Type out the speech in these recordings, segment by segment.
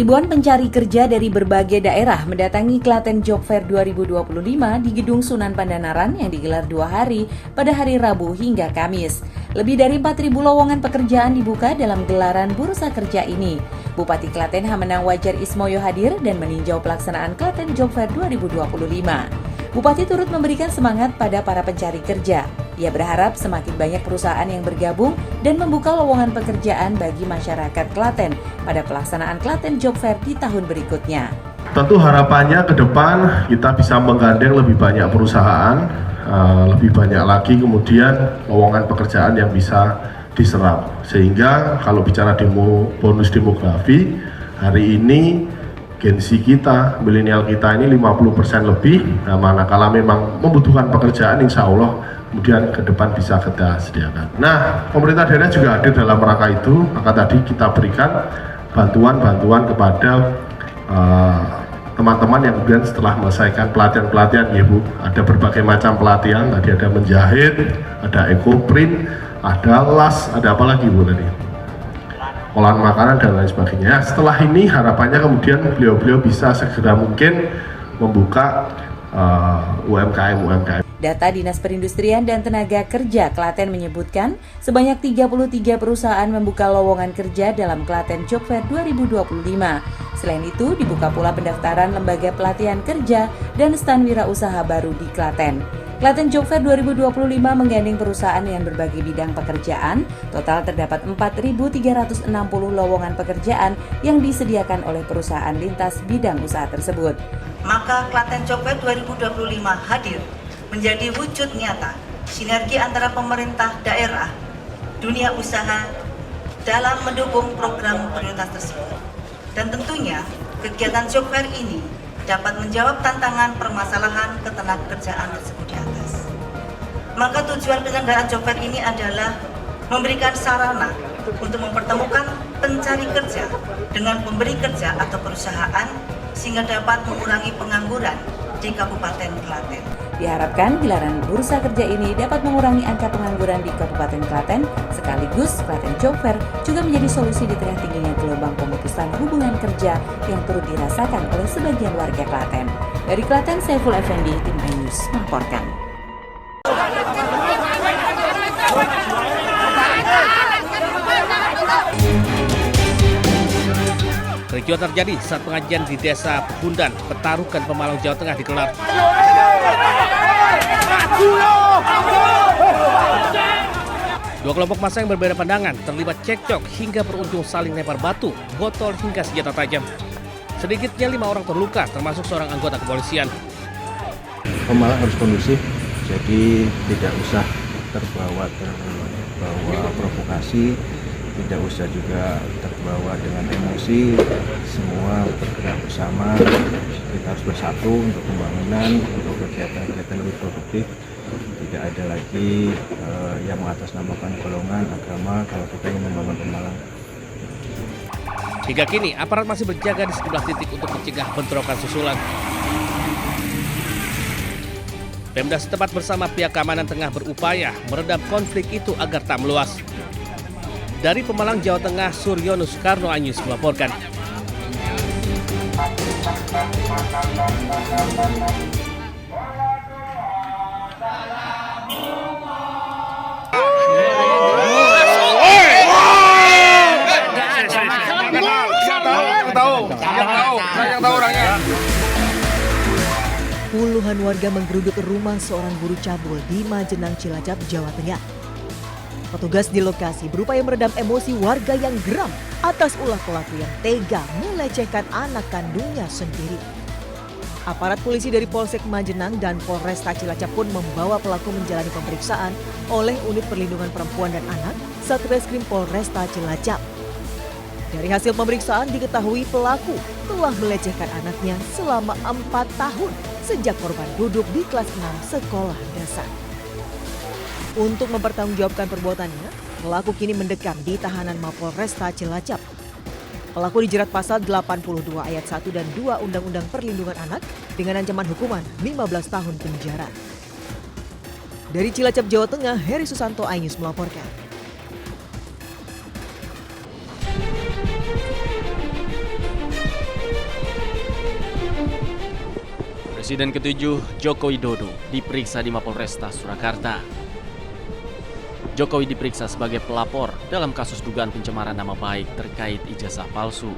Ribuan pencari kerja dari berbagai daerah mendatangi Klaten Job Fair 2025 di Gedung Sunan Pandanaran yang digelar 2 hari pada hari Rabu hingga Kamis. Lebih dari 4.000 lowongan pekerjaan dibuka dalam gelaran bursa kerja ini. Bupati Klaten Hamenang Wajar Ismoyo hadir dan meninjau pelaksanaan Klaten Job Fair 2025. Bupati turut memberikan semangat pada para pencari kerja. Ia berharap semakin banyak perusahaan yang bergabung dan membuka lowongan pekerjaan bagi masyarakat Klaten pada pelaksanaan Klaten Job Fair di tahun berikutnya. Tentu harapannya ke depan kita bisa menggandeng lebih banyak perusahaan, lebih banyak lagi kemudian lowongan pekerjaan yang bisa diserap. Sehingga kalau bicara bonus demografi, hari ini Gen Z kita, milenial kita ini 50% lebih, manakala memang membutuhkan pekerjaan, insya Allah kemudian ke depan bisa kita sediakan. Nah, pemerintah daerah juga hadir dalam rangka itu, maka tadi kita berikan bantuan-bantuan kepada teman-teman yang kemudian setelah menyelesaikan pelatihan-pelatihan, ya Bu, ada berbagai macam pelatihan, tadi ada menjahit, ada ekoprint, ada las, ada apa lagi Bu tadi? Olahan makanan dan lain sebagainya. Setelah ini harapannya kemudian beliau-beliau bisa segera mungkin membuka UMKM. Data Dinas Perindustrian dan Tenaga Kerja Klaten menyebutkan sebanyak 33 perusahaan membuka lowongan kerja dalam Klaten Job Fair 2025. Selain itu, dibuka pula pendaftaran lembaga pelatihan kerja dan stan wirausaha baru di Klaten. Klaten Job Fair 2025 menggandeng perusahaan dengan berbagai bidang pekerjaan. Total terdapat 4.360 lowongan pekerjaan yang disediakan oleh perusahaan lintas bidang usaha tersebut. Maka Klaten Job Fair 2025 hadir menjadi wujud nyata sinergi antara pemerintah daerah, dunia usaha dalam mendukung program prioritas tersebut. Dan tentunya kegiatan Job Fair ini dapat menjawab tantangan permasalahan ketenagakerjaan tersebut di atas. Maka tujuan penyelenggaraan Job Fair ini adalah memberikan sarana untuk mempertemukan pencari kerja dengan pemberi kerja atau perusahaan sehingga dapat mengurangi pengangguran di Kabupaten Klaten. Diharapkan gelaran bursa kerja ini dapat mengurangi angka pengangguran di Kabupaten Klaten, sekaligus Klaten Job Fair juga menjadi solusi di tengah tingginya gelombang pemutusan hubungan kerja yang turut dirasakan oleh sebagian warga Klaten. Dari Klaten, Saiful Effendi, Tim iNews melaporkan. Kericuan terjadi saat pengajian di Desa Bundan, Petarukan, Pemalang, Jawa Tengah digelar. Dua kelompok massa yang berbeda pandangan terlibat cekcok hingga berujung saling lempar batu, botol hingga senjata tajam. Sedikitnya 5 orang terluka, termasuk seorang anggota kepolisian. Pemalang harus kondusif, jadi tidak usah terbawa provokasi, tidak usah juga terbawa dengan emosi. Semua bergerak bersama, kita harus bersatu untuk pembangunan, untuk kegiatan-kegiatan lebih produktif. Tidak ada lagi yang mengatasnamakan golongan, agama kalau kita ingin membangun Pemalang. Hingga kini, aparat masih berjaga di sejumlah titik untuk mencegah bentrokan susulan. Pemda setempat bersama pihak keamanan tengah berupaya meredam konflik itu agar tak meluas. Dari Pemalang, Jawa Tengah, Suryono Soekarno iNews melaporkan. Puluhan warga menggeruduk rumah seorang guru cabul di Majenang, Cilacap, Jawa Tengah. Petugas di lokasi berupaya meredam emosi warga yang geram atas ulah pelaku yang tega melecehkan anak kandungnya sendiri. Aparat polisi dari Polsek Majenang dan Polresta Cilacap pun membawa pelaku menjalani pemeriksaan oleh Unit Perlindungan Perempuan dan Anak Satreskrim Polresta Cilacap. Dari hasil pemeriksaan diketahui pelaku telah melecehkan anaknya selama 4 tahun sejak korban duduk di kelas 6 sekolah dasar. Untuk mempertanggungjawabkan perbuatannya, pelaku kini mendekam di tahanan Mapolresta Cilacap. Pelaku dijerat pasal 82 ayat 1 dan 2 Undang-Undang Perlindungan Anak dengan ancaman hukuman 15 tahun penjara. Dari Cilacap, Jawa Tengah, Heri Susanto iNews melaporkan. Presiden ke-7 Joko Widodo diperiksa di Mapolresta Surakarta. Jokowi diperiksa sebagai pelapor dalam kasus dugaan pencemaran nama baik terkait ijazah palsu.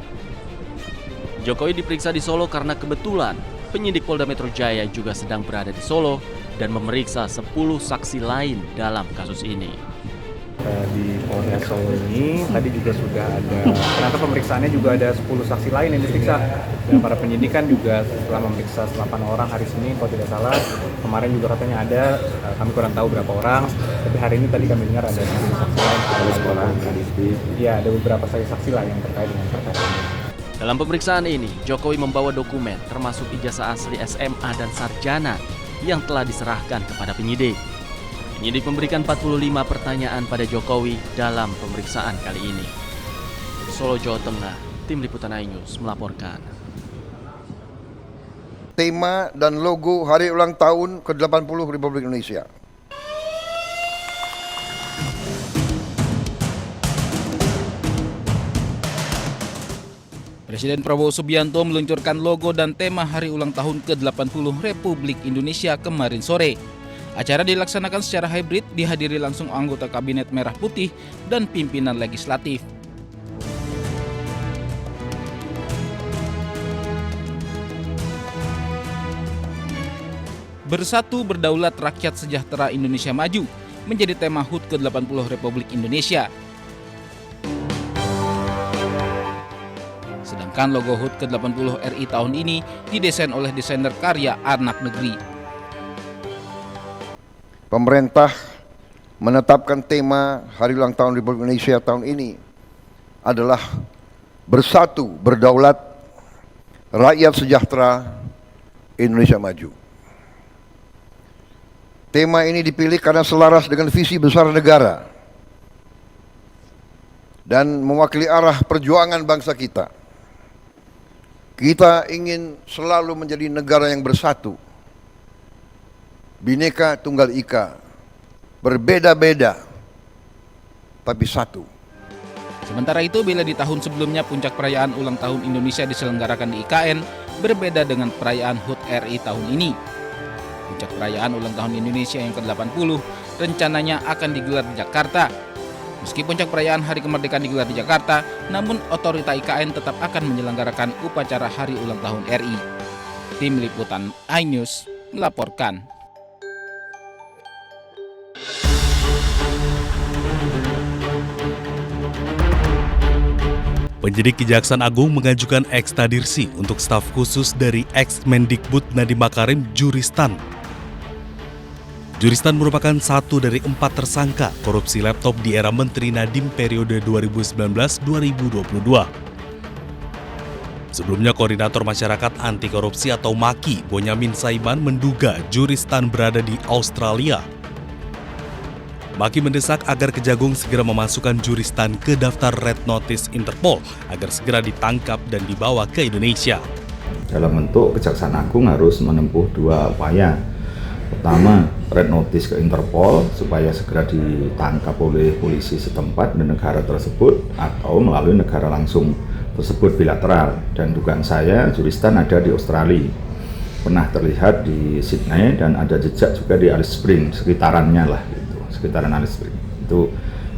Jokowi diperiksa di Solo karena kebetulan penyidik Polda Metro Jaya juga sedang berada di Solo dan memeriksa 10 saksi lain dalam kasus ini. Di Polda Solo ini tadi juga sudah ada, ternyata pemeriksaannya juga ada 10 saksi lain yang diperiksa. Dan para penyidik kan juga setelah memeriksa 8 orang hari Senin kalau tidak salah. Kemarin juga katanya ada, kami kurang tahu berapa orang. Tapi hari ini tadi kami dengar ada 10 saksi lain. Iya, ada beberapa saksi lah yang terkait dengan perkara ini. Dalam pemeriksaan ini, Jokowi membawa dokumen termasuk ijazah asli SMA dan sarjana yang telah diserahkan kepada penyidik. Penyidik memberikan 45 pertanyaan pada Jokowi dalam pemeriksaan kali ini. Solo, Jawa Tengah, Tim Liputan iNews melaporkan. Tema dan logo Hari Ulang Tahun ke-80 Republik Indonesia. Presiden Prabowo Subianto meluncurkan logo dan tema Hari Ulang Tahun ke-80 Republik Indonesia kemarin sore. Acara dilaksanakan secara hybrid, dihadiri langsung anggota Kabinet Merah Putih dan pimpinan legislatif. Bersatu Berdaulat Rakyat Sejahtera Indonesia Maju menjadi tema HUT ke-80 Republik Indonesia. Sedangkan logo HUT ke-80 RI tahun ini didesain oleh desainer karya anak negeri. Pemerintah menetapkan tema Hari Ulang Tahun Republik Indonesia tahun ini adalah Bersatu Berdaulat Rakyat Sejahtera Indonesia Maju. Tema ini dipilih karena selaras dengan visi besar negara dan mewakili arah perjuangan bangsa kita. Kita ingin selalu menjadi negara yang bersatu, Bhinneka Tunggal Ika, berbeda-beda tapi satu. Sementara itu, bila di tahun sebelumnya puncak perayaan ulang tahun Indonesia diselenggarakan di IKN, berbeda dengan perayaan HUT RI tahun ini. Puncak perayaan ulang tahun Indonesia yang ke-80 rencananya akan digelar di Jakarta. Meski puncak perayaan Hari Kemerdekaan digelar di Jakarta, namun otorita IKN tetap akan menyelenggarakan upacara Hari Ulang Tahun RI. Tim Liputan iNews melaporkan. Penyidik Kejaksaan Agung mengajukan ekstradirsi untuk staf khusus dari ex-Mendikbud Nadiem Makarim, Juristan. Juristan merupakan satu dari 4 tersangka korupsi laptop di era Menteri Nadiem periode 2019-2022. Sebelumnya, Koordinator Masyarakat Anti Korupsi atau MAKI, Bonyamin Saiman menduga Juristan berada di Australia. Maki mendesak agar Kejagung segera memasukkan Juristan ke daftar Red Notice Interpol agar segera ditangkap dan dibawa ke Indonesia. Dalam bentuk Kejaksaan Agung harus menempuh 2 upaya. Pertama, Red Notice ke Interpol supaya segera ditangkap oleh polisi setempat di negara tersebut atau melalui negara langsung tersebut bilateral. Dan dugaan saya Juristan ada di Australia. Pernah terlihat di Sydney dan ada jejak juga di Alice Springs, sekitarannya lah. Sekitaran Alice Springs. Itu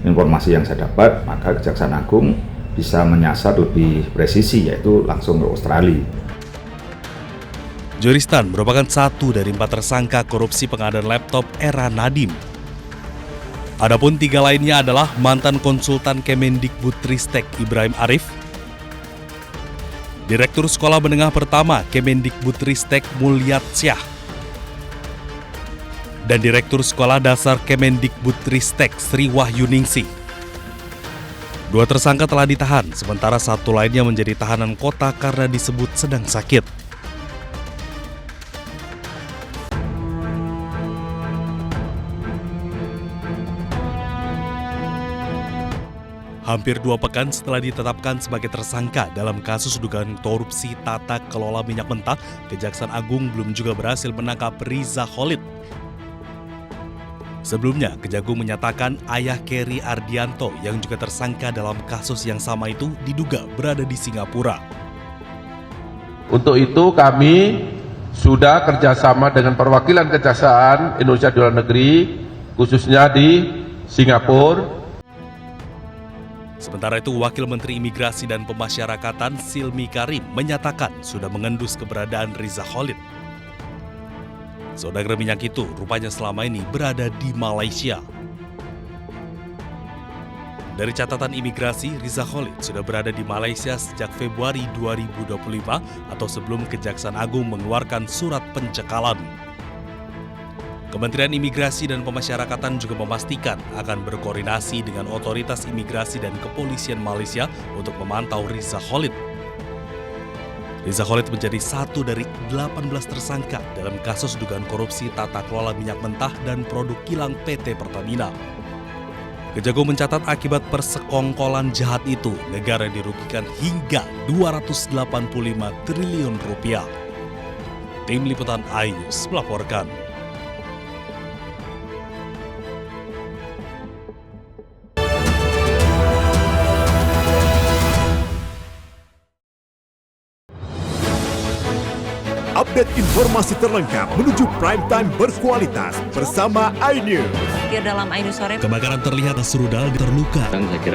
informasi yang saya dapat, maka Kejaksaan Agung bisa menyasar lebih presisi, yaitu langsung ke Australia. Juristan merupakan satu dari 4 tersangka korupsi pengadaan laptop era Nadiem. Adapun 3 lainnya adalah mantan konsultan Kemendikbudristek Ibrahim Arif, Direktur Sekolah Menengah Pertama Kemendikbudristek Mulyasyah, dan Direktur Sekolah Dasar Kemendikbudristek Sri Wahyuningsih. 2 tersangka telah ditahan, sementara 1 lainnya menjadi tahanan kota karena disebut sedang sakit. Hampir 2 pekan setelah ditetapkan sebagai tersangka dalam kasus dugaan korupsi tata kelola minyak mentah, Kejaksaan Agung belum juga berhasil menangkap Riza Khalid. Sebelumnya, Kejagung menyatakan ayah Kerry Ardianto yang juga tersangka dalam kasus yang sama itu diduga berada di Singapura. Untuk itu kami sudah kerjasama dengan perwakilan kejaksaan Indonesia di luar negeri, khususnya di Singapura. Sementara itu, Wakil Menteri Imigrasi dan Pemasyarakatan Silmi Karim menyatakan sudah mengendus keberadaan Riza Khalid. Saudagar minyak itu rupanya selama ini berada di Malaysia. Dari catatan imigrasi, Riza Khalid sudah berada di Malaysia sejak Februari 2025 atau sebelum Kejaksaan Agung mengeluarkan surat pencekalan. Kementerian Imigrasi dan Pemasyarakatan juga memastikan akan berkoordinasi dengan otoritas imigrasi dan kepolisian Malaysia untuk memantau Riza Khalid. Riza Khalid menjadi satu dari 18 tersangka dalam kasus dugaan korupsi tata kelola minyak mentah dan produk kilang PT Pertamina. Kejagung mencatat akibat persekongkolan jahat itu, negara dirugikan hingga 285 triliun rupiah. Tim Liputan iNews melaporkan. Update informasi terlengkap menuju prime time berkualitas bersama iNews. Dalam iNews sore, Kebakaran terlihat serudal terluka.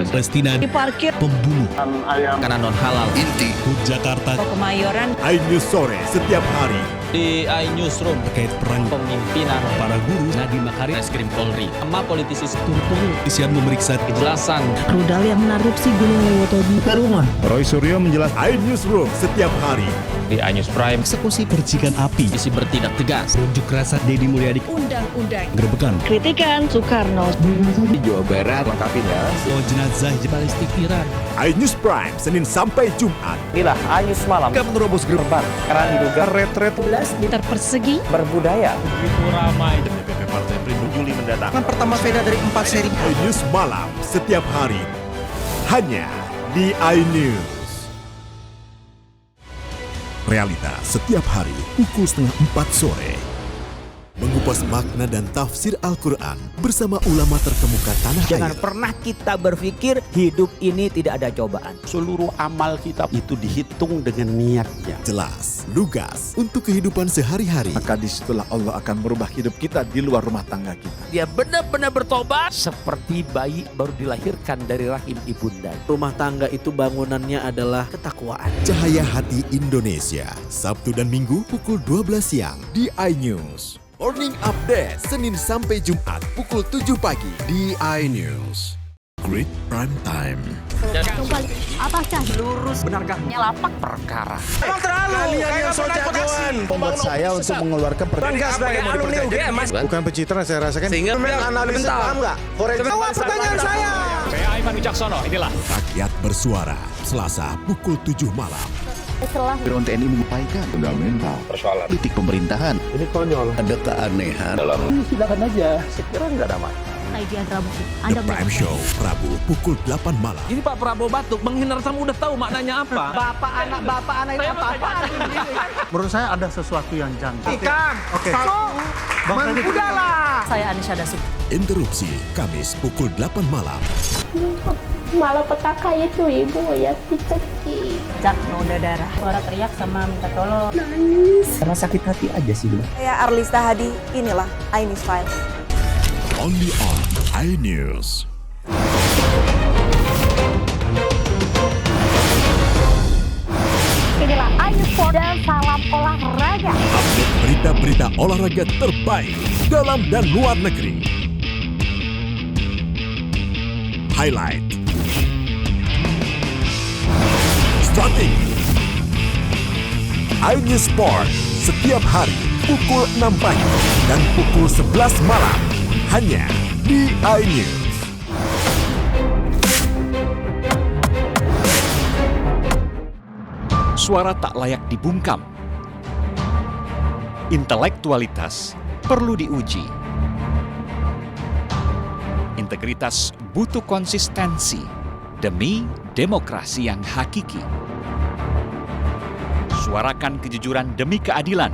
Palestina diparkir, pembunuh Ayam Makanan non halal. inti Jakarta. Kemayoran, iNews sore setiap hari. Di iNewsroom Terkait perang pemimpinan para guru, Nadiem Makarim, Reskrim Polri, sama politisi turut-turut kepolisian memeriksa kejelasan rudal yang menarupsi Gunung Lewoto di rumah. Roy Suryo menjelaskan iNewsroom setiap hari. di iNews Prime. eksekusi percikan api, Isi bertindak tegas. unjuk rasa Deddy Mulyadi, Undang-undang, gerebekan, kritikan Soekarno, Di Jawa Barat lengkapinnya. bawa jenazah Balistik Iran. iNews Prime Senin sampai Jumat. Inilah iNews Malam Kita menerobos gerbang karena diduga retret 11 meter persegi, berbudaya. DPP Partai Perindo Juli mendatang. Pertama sepeda dari 4 seri. iNews Malam setiap hari hanya di iNews. Realita setiap hari pukul 3:30 sore. Mengupas makna dan tafsir Al-Quran bersama ulama terkemuka tanah Jangan air. pernah kita berpikir hidup ini tidak ada cobaan. Seluruh amal kita itu dihitung dengan niatnya. Jelas, lugas untuk kehidupan sehari-hari. Maka disitulah Allah akan merubah hidup kita di luar rumah tangga kita. Dia benar-benar bertobat seperti bayi baru dilahirkan dari rahim ibunda. Rumah tangga itu bangunannya adalah ketakwaan. Cahaya Hati Indonesia, Sabtu dan Minggu pukul 12 siang di iNews. Morning Update, Senin sampai Jumat pukul 7 pagi di iNews. Great Prime Time. apakah lurus, Benarkah lapak, perkara? Kalian yang so jagoan membuat saya untuk mengeluarkan pernyataan sebagai alumni UGM, Mas. bukan pencitraan saya rasakan. Sehingga analisis paham nggak? Jawab pertanyaan saya. Saya Aiman Wicaksono, inilah. Rakyat bersuara, Selasa pukul 7 malam. setelah Background TNI mengupayakan fundamental persoalan politik pemerintahan. Ini konyol. Ada keanehan dalam. Silakan aja, saya kira nggak ada masalah. Kajian Rabu, The Prime Show, Rabu pukul 8 malam. Ini Pak Prabowo batuk, menghindar tamu udah tahu maknanya apa. Bapak anak ini apa? Menurut saya ada sesuatu yang janggal. Oke. Udahlah. saya Anisha Dasuk. Interupsi, Kamis pukul 8 malam. Malah petaka itu ibu ya dicekik. Jak noda darah. Suara teriak sama minta tolong. Karena sakit hati aja sih, Bu. Saya Arlista Hadi, inilah iNews Files. Only on iNews. Inilah iNews dan salam olahraga. Update berita-berita olahraga terbaik dalam dan luar negeri. Highlight. Strategi. iNews Sport setiap hari pukul 6 pagi dan pukul 11 malam hanya di iNews. Suara tak layak dibungkam. Intelektualitas perlu diuji. Integritas butuh konsistensi demi demokrasi yang hakiki. Suarakan kejujuran demi keadilan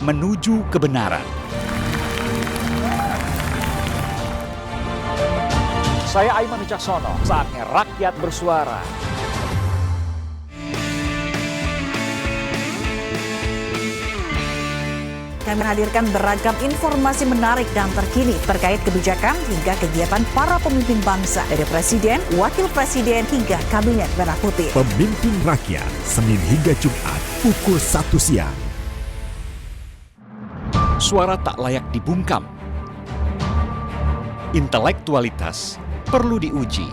menuju kebenaran. Saya Aiman Wicaksono, saatnya rakyat bersuara. akan menghadirkan beragam informasi menarik dan terkini terkait kebijakan hingga kegiatan para pemimpin bangsa, dari Presiden, Wakil Presiden, hingga Kabinet Merah Putih. Pemimpin Rakyat, Senin hingga Jumat, pukul 1 siang. Suara tak layak dibungkam. Intelektualitas perlu diuji.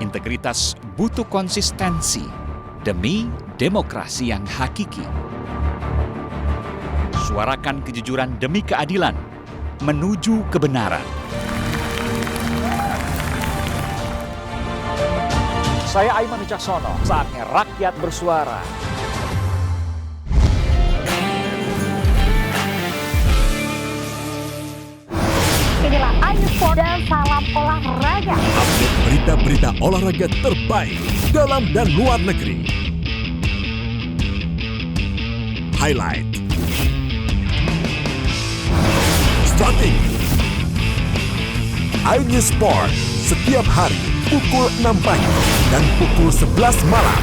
Integritas butuh konsistensi demi demokrasi yang hakiki. Suarakan kejujuran demi keadilan menuju kebenaran. Saya Aiman Wicaksono, saatnya rakyat bersuara. Inilah iNews Sport dan salam olahraga. Update berita-berita olahraga terbaik dalam dan luar negeri. Highlight. Starting. iNews Sport setiap hari pukul 6 pagi dan pukul 11 malam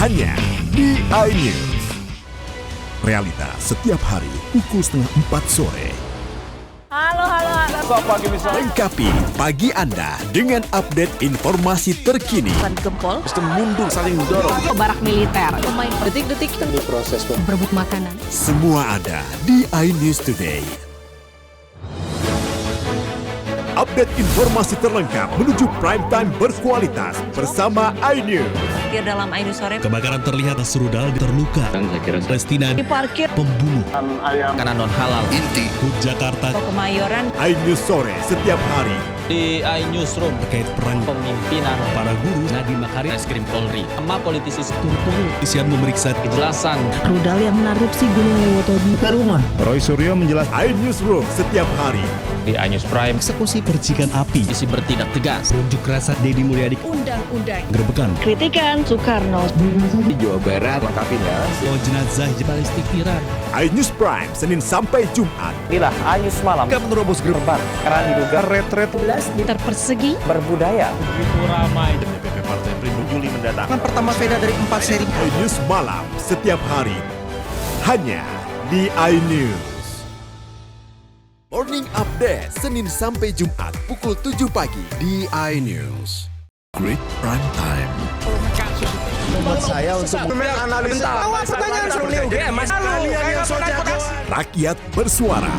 hanya di iNews. Realita setiap hari pukul setengah 4 sore. Halo. Lengkapi pagi Anda dengan update informasi terkini. Gempol, Sistem mundur saling dorong. barak militer, pemain detik-detik Proses berebut makanan. semua ada di iNews Today. Update informasi terlengkap menuju prime time berkualitas bersama iNews. Parkir dalam iNews sore. Kebakaran terlihat serudal terluka. Palestina Diparkir Pembunuh Karena non halal. inti Hut Jakarta Kemayoran. iNews sore setiap hari. Di iNewsroom terkait perang pemimpinan para guru. Nadiem Makarim, Reskrim Polri, sama politisi turut-turut Isian memeriksa kejelasan Rudal yang menarupsi Gunung Lewotobi ke rumah. Roy Suryo menjelaskan iNewsroom setiap hari. di iNews Prime. eksekusi percikan api. Isi bertindak tegas. Unjuk rasa Deddy Mulyadi. Undang-undang. Gerbekan. Kritikan Soekarno. Di Jawa Barat lengkapinya. Jenazah balistik Iran. iNews Prime Senin sampai Jumat. Inilah iNews Malam. Jika menerobos gerbang Karena diduga retret Meter persegi. berbudaya. Begitu ramai. DPP Partai Perindo Juli mendatang. Pertama sepeda dari 4 seri. iNews Malam setiap hari hanya di iNews. Morning Update Senin sampai Jumat pukul 7 pagi di iNews. Great Prime Time. Buat saya untuk analisa. Pertanyaan sulit UGM, Mas. Kalian yang so jagoan. Rakyat bersuara.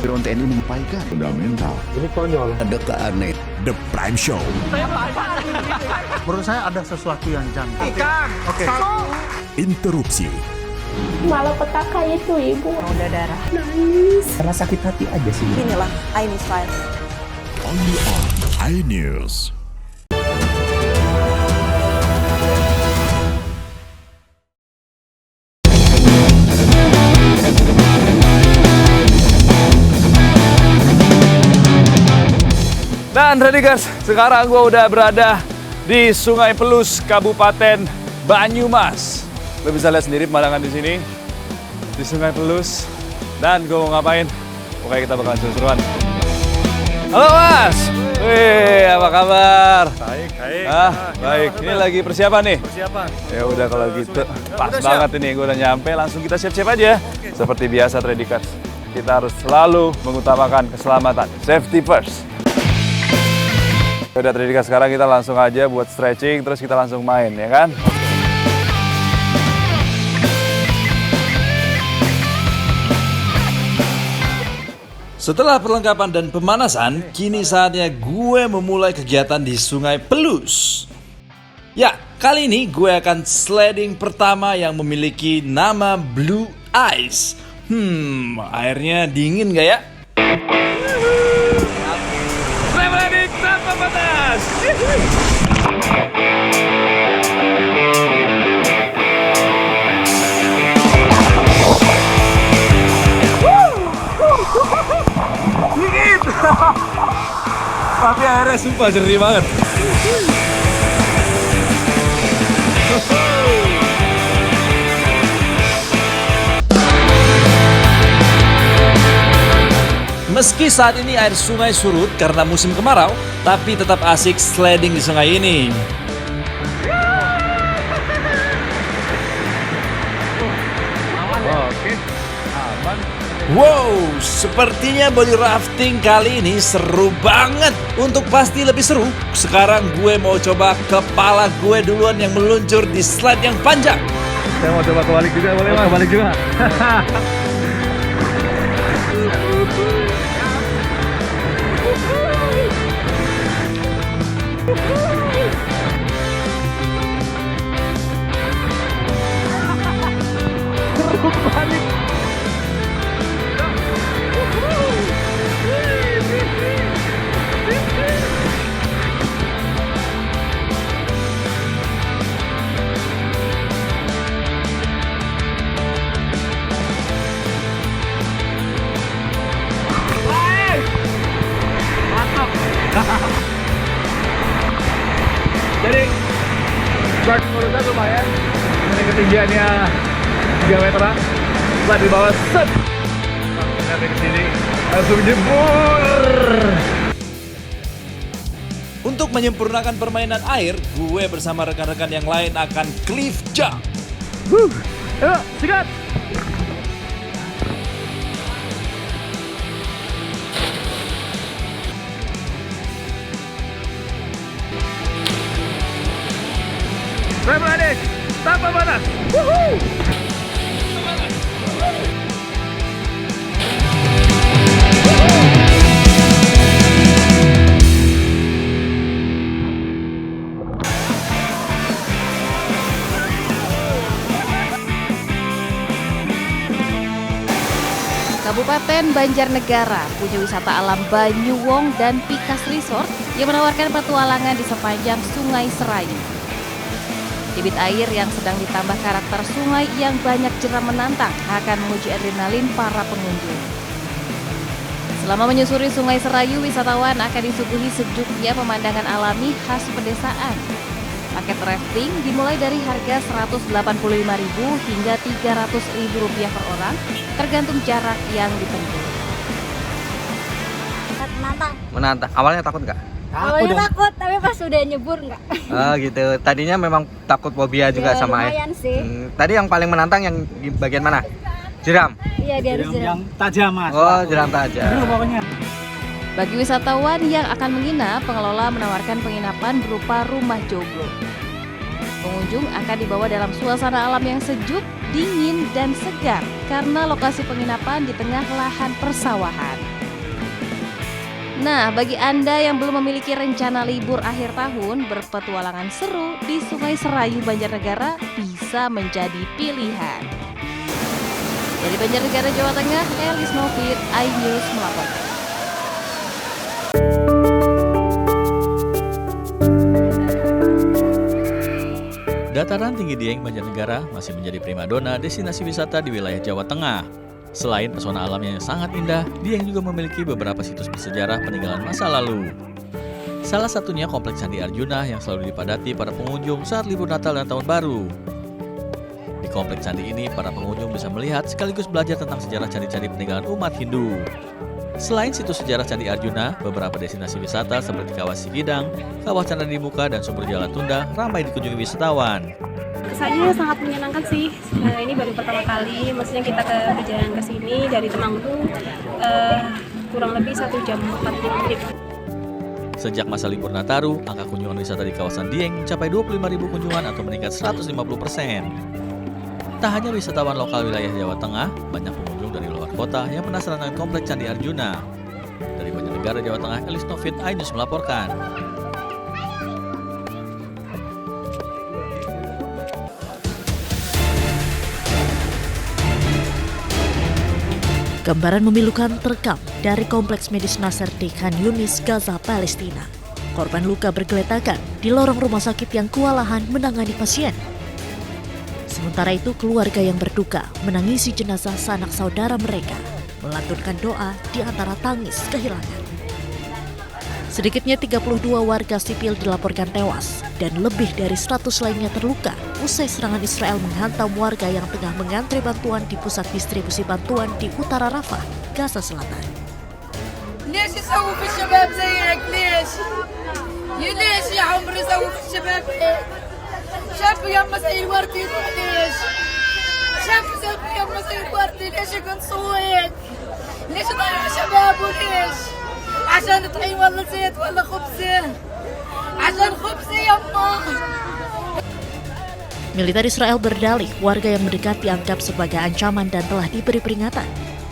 Drone TNI menyampaikan fundamental. Ini konyol. Ada keaneh. The Prime Show. Menurut saya ada sesuatu yang janggal. Oke. Interupsi. Malapetaka itu ibu. Udah darah. Karena sakit hati aja sih. Inilah iNews Style. Only on iNews. Dan Redikers, sekarang gue udah berada di Sungai Pelus, Kabupaten Banyumas. Lo bisa lihat sendiri pemandangan di sini, di Sungai Pelus. Dan gue mau ngapain? Pokoknya kita bakalan seru-seruan. Halo Mas, wih apa kabar? Baik. Baik. Ini lagi persiapan nih. Persiapan. Ya udah kalau gitu, pas banget ini gue udah nyampe. Langsung kita siap-siap aja. Seperti biasa Redikers, kita harus selalu mengutamakan keselamatan. Safety first. Udah Tredika, sekarang kita langsung aja buat stretching, terus kita langsung main, ya kan? Setelah perlengkapan dan pemanasan, kini saatnya gue memulai kegiatan di Sungai Pelus. Ya, kali ini gue akan sledding pertama yang memiliki nama Blue Ice. Airnya dingin gak ya? Sledding tanpa batas! Dingin! Tapi airnya sumpah jernih banget. Meski saat ini air sungai surut karena musim kemarau, tapi tetap asik sledding di sungai ini. Oke. Wow, sepertinya body rafting kali ini seru banget. Untuk pasti lebih seru, sekarang gue mau coba kepala gue duluan yang meluncur di slide yang panjang. Saya mau coba kebalik juga, boleh Mas? Kebalik juga. Balik. Jadi start urutan lumayan. Ini ketinggiannya 3 meteran. Setelah di bawah set. Sampai ke sini langsung jebur. Untuk menyempurnakan permainan air, gue bersama rekan-rekan yang lain akan cliff jump. Ayo, sikat. Rem adik, tanpa panas. Woohoo! Kabupaten Banjarnegara punya wisata alam Banyuwong dan Pikas Resort yang menawarkan petualangan di sepanjang Sungai Serayu. Debit air yang sedang ditambah karakter sungai yang banyak jeram menantang akan menguji adrenalin para pengunjung. Selama menyusuri Sungai Serayu, wisatawan akan disuguhi sejuknya pemandangan alami khas pedesaan. Paket rafting dimulai dari harga Rp185.000 hingga Rp300.000 per orang, tergantung jarak yang ditempuh. Menantang. Awalnya takut nggak? Awalnya takut, tapi pas udah nyebur nggak. Oh gitu. Tadinya memang takut fobia juga Ya, sama air. lumayan sih. Tadi yang paling menantang yang di bagian mana? Jeram. Iya, dari jeram. Tajam Mas. Oh, jeram tajam. Bagi wisatawan yang akan menginap, pengelola menawarkan penginapan berupa rumah joglo. Pengunjung akan dibawa dalam suasana alam yang sejuk, dingin, dan segar karena lokasi penginapan di tengah lahan persawahan. Nah, bagi Anda yang belum memiliki rencana libur akhir tahun, berpetualangan seru di Sungai Serayu Banjarnegara bisa menjadi pilihan. Dari Banjarnegara, Jawa Tengah, Elis Novit, iNews melaporkan. Dataran tinggi Dieng, Banjarnegara masih menjadi primadona destinasi wisata di wilayah Jawa Tengah. Selain pesona alam yang sangat indah, Dieng juga memiliki beberapa situs bersejarah peninggalan masa lalu. Salah satunya Kompleks Candi Arjuna yang selalu dipadati para pengunjung saat libur Natal dan Tahun Baru. Di Kompleks Candi ini, para pengunjung bisa melihat sekaligus belajar tentang sejarah candi-candi peninggalan umat Hindu. Selain situs sejarah Candi Arjuna, beberapa destinasi wisata seperti Kawah Sikidang, Kawah Candra di Muka, dan Sumber Jala Tunda ramai dikunjungi wisatawan. Kesannya sangat menyenangkan sih. Ini baru pertama kali, maksudnya kita perjalanan ke sini dari Temanggung kurang lebih 1 jam 45 menit. Sejak masa libur Nataru, angka kunjungan wisata di kawasan Dieng mencapai 25.000 kunjungan atau meningkat 150%. Tak hanya wisatawan lokal wilayah Jawa Tengah, banyak pengunjung dari luar kota yang penasaran dengan Kompleks Candi Arjuna. Dari Banjarnegara, Jawa Tengah, Elis Novit, iNews melaporkan. Gambaran memilukan terekam dari Kompleks Medis Nasr di Khan Yunis, Gaza, Palestina. Korban luka bergeletakan di lorong rumah sakit yang kewalahan menangani pasien. Sementara itu, keluarga yang berduka menangisi jenazah sanak saudara mereka, melantunkan doa di antara tangis kehilangan. Sedikitnya 32 warga sipil dilaporkan tewas dan lebih dari 100 lainnya terluka usai serangan Israel menghantam warga yang tengah mengantre bantuan di pusat distribusi bantuan di utara Rafah, Gaza Selatan. ليش يسووا في الشباب زيك ليش؟ ليش يا عمر يسووا في الشباب هيك؟ شاب يما زي الوردي ليش؟ شاب يما زي الوردي ليش يقنصوا هيك؟ ليش ضيع شباب وليش؟ عشان تطعيم ولا زيت ولا خبزة عشان خبزة يما. Militer Israel berdalih warga yang mendekat dianggap sebagai ancaman dan telah diberi peringatan.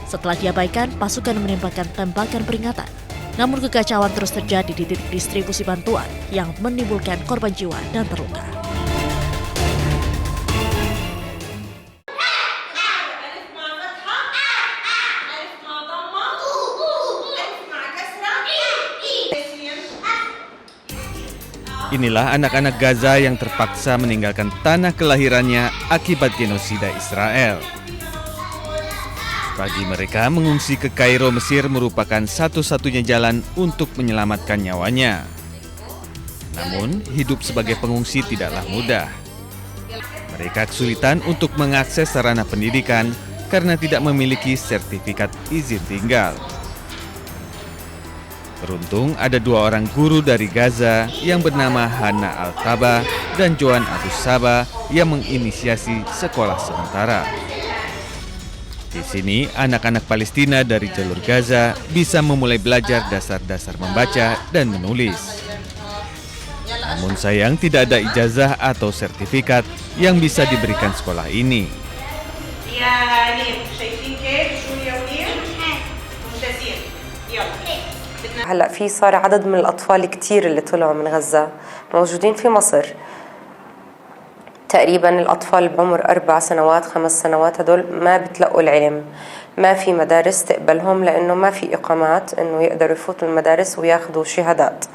Setelah diabaikan, pasukan menembakkan tembakan peringatan. Namun kekacauan terus terjadi di titik distribusi bantuan yang menimbulkan korban jiwa dan terluka. Inilah anak-anak Gaza yang terpaksa meninggalkan tanah kelahirannya akibat genosida Israel. Bagi mereka, mengungsi ke Kairo, Mesir merupakan satu-satunya jalan untuk menyelamatkan nyawanya. Namun, hidup sebagai pengungsi tidaklah mudah. Mereka kesulitan untuk mengakses sarana pendidikan karena tidak memiliki sertifikat izin tinggal. Beruntung ada 2 orang guru dari Gaza yang bernama Hana Al-Taba dan Joan Abu Saba yang menginisiasi sekolah sementara. Di sini, anak-anak Palestina dari jalur Gaza bisa memulai belajar dasar-dasar membaca dan menulis. Namun sayang tidak ada ijazah atau sertifikat yang bisa diberikan sekolah ini. هلا في صار عدد من الأطفال كتير اللي طلعوا من غزة موجودين في مصر. تقريبا الأطفال بعمر 4 سنوات 5 سنوات هدول ما بتلقوا العلم، ما في مدارس تقبلهم لأنه ما في إقامات إنه يقدروا يفوتوا المدارس وياخذوا شهادات.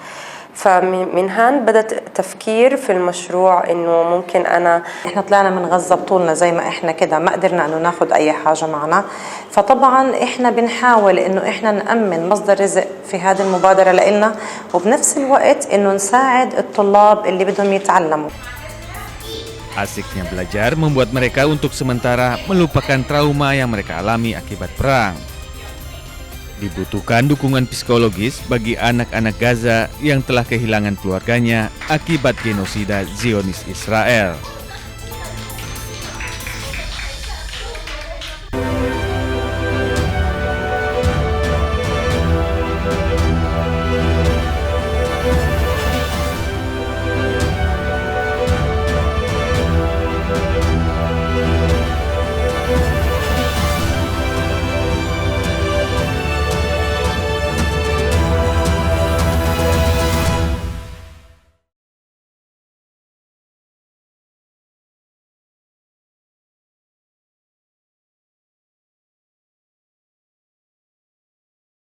فمن هان بدأت تفكير في المشروع إنه ممكن إحنا طلعنا من غزة بطولنا زي ما إحنا كده، ما قدرنا إنه ناخد أي حاجة معنا، فطبعا إحنا بنحاول إنه إحنا نأمن مصدر رزق في هذه المبادرة لإلنا، وبنفس الوقت إنه نساعد الطلاب اللي بدهم يتعلموا. Asiknya belajar membuat mereka untuk sementara melupakan trauma yang mereka alami akibat perang. Dibutuhkan dukungan psikologis bagi anak-anak Gaza yang telah kehilangan keluarganya akibat genosida Zionis Israel.